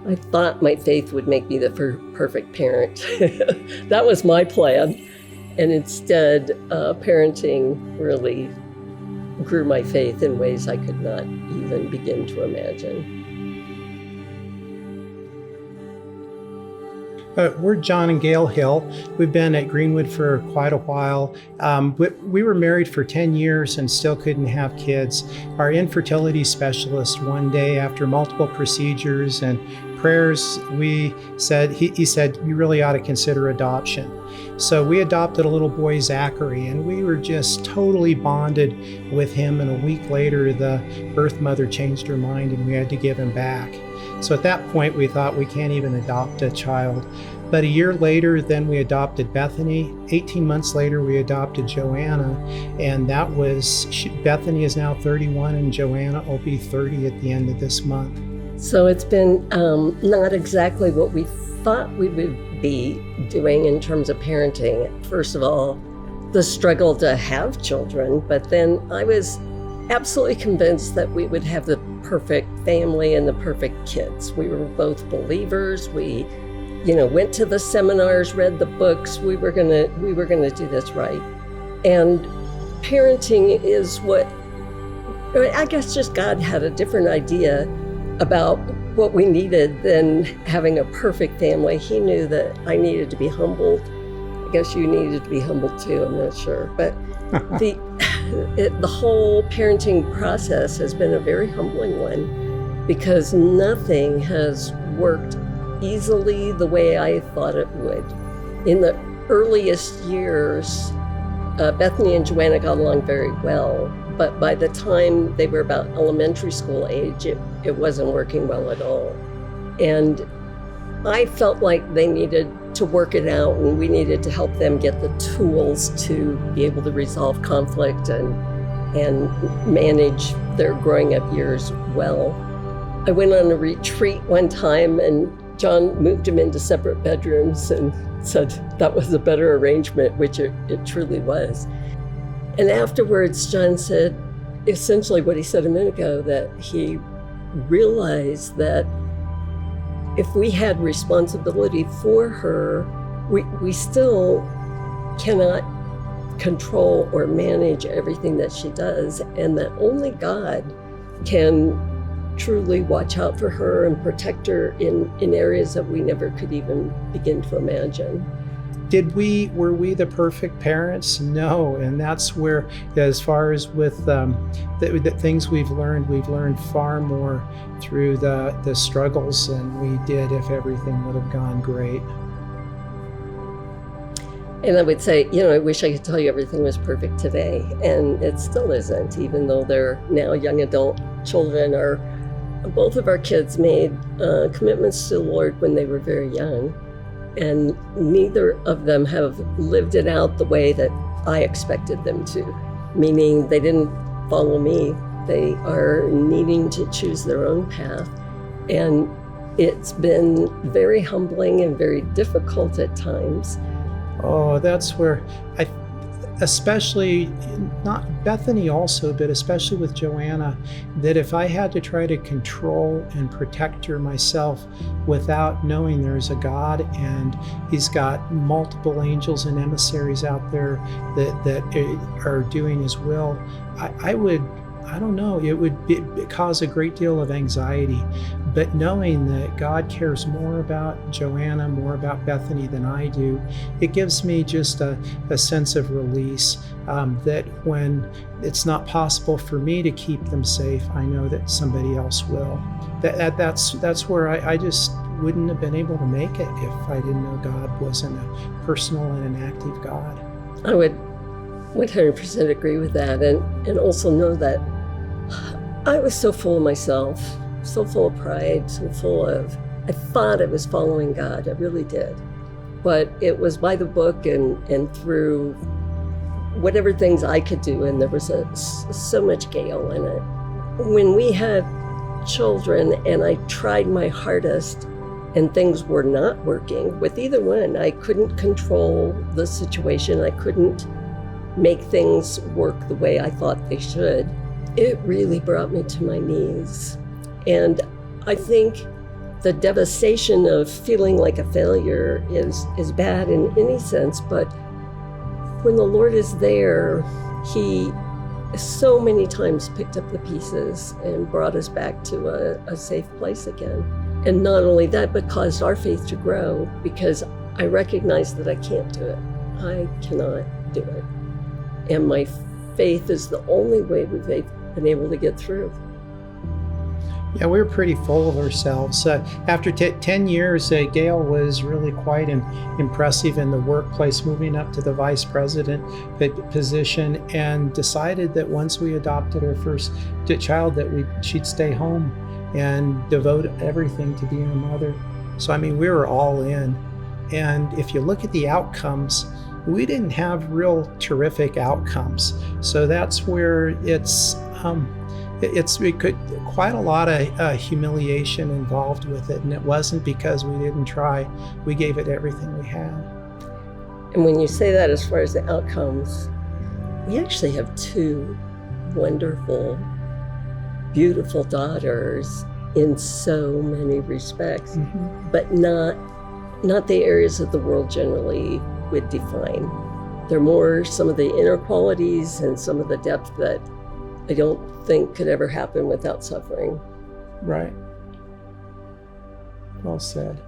I thought my faith would make me the perfect parent. That was my plan. And instead, parenting really grew my faith in ways I could not even begin to imagine. We're John and Gail Hill. We've been at Greenwood for quite a while. We were married for 10 years and still couldn't have kids. Our infertility specialist one day, after multiple procedures and prayers, he said, you really ought to consider adoption. So we adopted a little boy, Zachary, and we were just totally bonded with him. And a week later, the birth mother changed her mind and we had to give him back. So at that point, we thought we can't even adopt a child. But a year later, then we adopted Bethany. 18 months later, we adopted Joanna. And Bethany is now 31 and Joanna will be 30 at the end of this month. So it's been not exactly what we thought we would be doing in terms of parenting. First of all, the struggle to have children, but then I was absolutely convinced that we would have the perfect family and the perfect kids. We were both believers. We, went to the seminars, read the books. We were gonna do this right. And parenting is I guess just God had a different idea about what we needed than having a perfect family. He knew that I needed to be humbled. I guess you needed to be humbled too, I'm not sure. But the whole parenting process has been a very humbling one because nothing has worked easily the way I thought it would. In the earliest years, Bethany and Joanna got along very well, but by the time they were about elementary school age, it wasn't working well at all. And I felt like they needed to work it out and we needed to help them get the tools to be able to resolve conflict and manage their growing up years well. I went on a retreat one time and John moved them into separate bedrooms and said that was a better arrangement, which it truly was. And afterwards, John said essentially what he said a minute ago, that he realized that if we had responsibility for her, we still cannot control or manage everything that she does, and that only God can truly watch out for her and protect her in areas that we never could even begin to imagine. Were we the perfect parents? No, and that's where, as far as with the things we've learned far more through the struggles than we did if everything would have gone great. And I would say, I wish I could tell you everything was perfect today, and it still isn't, even though they're now young adult children. Both of our kids made commitments to the Lord when they were very young. And neither of them have lived it out the way that I expected them to, meaning they didn't follow me. They are needing to choose their own path. And it's been very humbling and very difficult at times. Oh, that's where especially, not Bethany also, but especially with Joanna, that if I had to try to control and protect her myself without knowing there's a God and he's got multiple angels and emissaries out there that are doing his will, it would cause a great deal of anxiety. But knowing that God cares more about Joanna, more about Bethany than I do, it gives me just a sense of release, that when it's not possible for me to keep them safe, I know that somebody else will. That's where I just wouldn't have been able to make it if I didn't know God wasn't a personal and an active God. I would 100% agree with that, and also know that I was so full of myself, so full of pride, I thought I was following God, I really did. But it was by the book and through whatever things I could do, and there was so much Gail in it. When we had children and I tried my hardest and things were not working with either one, I couldn't control the situation, I couldn't make things work the way I thought they should. It really brought me to my knees. And I think the devastation of feeling like a failure is bad in any sense, but when the Lord is there, He so many times picked up the pieces and brought us back to a safe place again. And not only that, but caused our faith to grow, because I recognize that I can't do it. I cannot do it. And my faith is the only way we've been able to get through. Yeah, we were pretty full of ourselves. After 10 years, Gail was really quite impressive in the workplace, moving up to the vice president position, and decided that once we adopted our first child that she'd stay home and devote everything to being a mother. So, I mean, we were all in. And if you look at the outcomes, we didn't have real terrific outcomes. So that's where it's quite a lot of humiliation involved with it, and it wasn't because we didn't try. We gave it everything we had. And when you say that, as far as the outcomes, we actually have two wonderful, beautiful daughters in so many respects, but not the areas that the world generally would define. They're more some of the inner qualities and some of the depth that I don't think could ever happen without suffering. Right. Well said.